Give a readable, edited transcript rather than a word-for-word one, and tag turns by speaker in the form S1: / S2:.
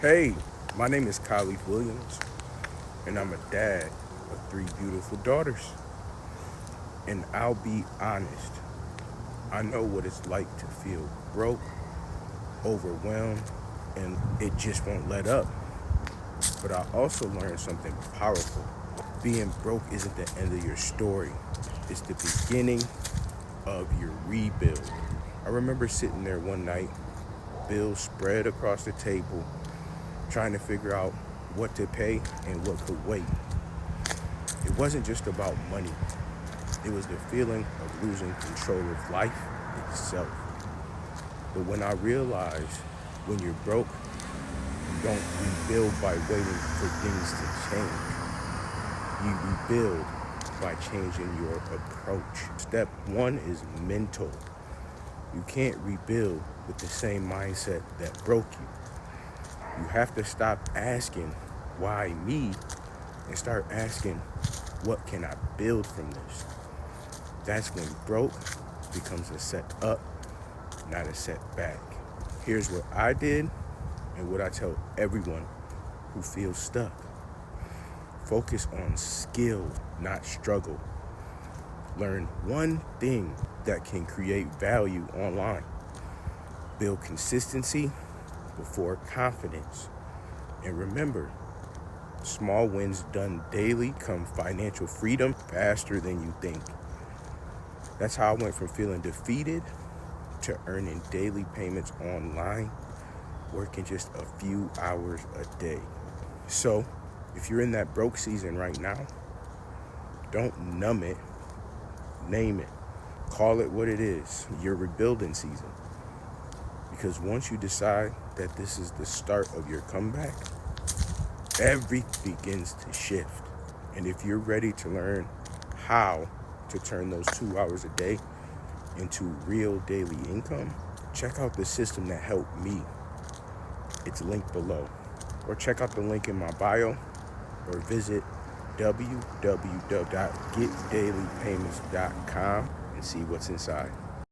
S1: Hey, my name is Kaleef Williams, and I'm a dad of three beautiful daughters. And I'll be honest, I know what it's like to feel broke, overwhelmed, and it just won't let up. But I also learned something powerful. Being broke isn't the end of your story, it's the beginning of your rebuild. I remember sitting there one night, bills spread across the table, trying to figure out what to pay and what could wait. It wasn't just about money, it was the feeling of losing control of life itself. But when I realized when you're broke, you don't rebuild by waiting for things to change. You rebuild by changing your approach. Step one is mental. You can't rebuild with the same mindset that broke you. You have to stop asking, why me? And start asking, what can I build from this? That's when broke becomes a setup, not a setback. Here's what I did and what I tell everyone who feels stuck. Focus on skill, not struggle. Learn one thing that can create value online. Build consistency before confidence. And remember, small wins done daily come financial freedom faster than you think. That's how I went from feeling defeated to earning daily payments online, working just a few hours a day. So, if you're in that broke season right now, don't numb it, name it. Call it what it is, your rebuilding season. Because once you decide that this is the start of your comeback, everything begins to shift. And if you're ready to learn how to turn those 2 hours a day into real daily income, check out the system that helped me. It's linked below. Or check out the link in my bio, or visit www.getdailypayments.com and see what's inside.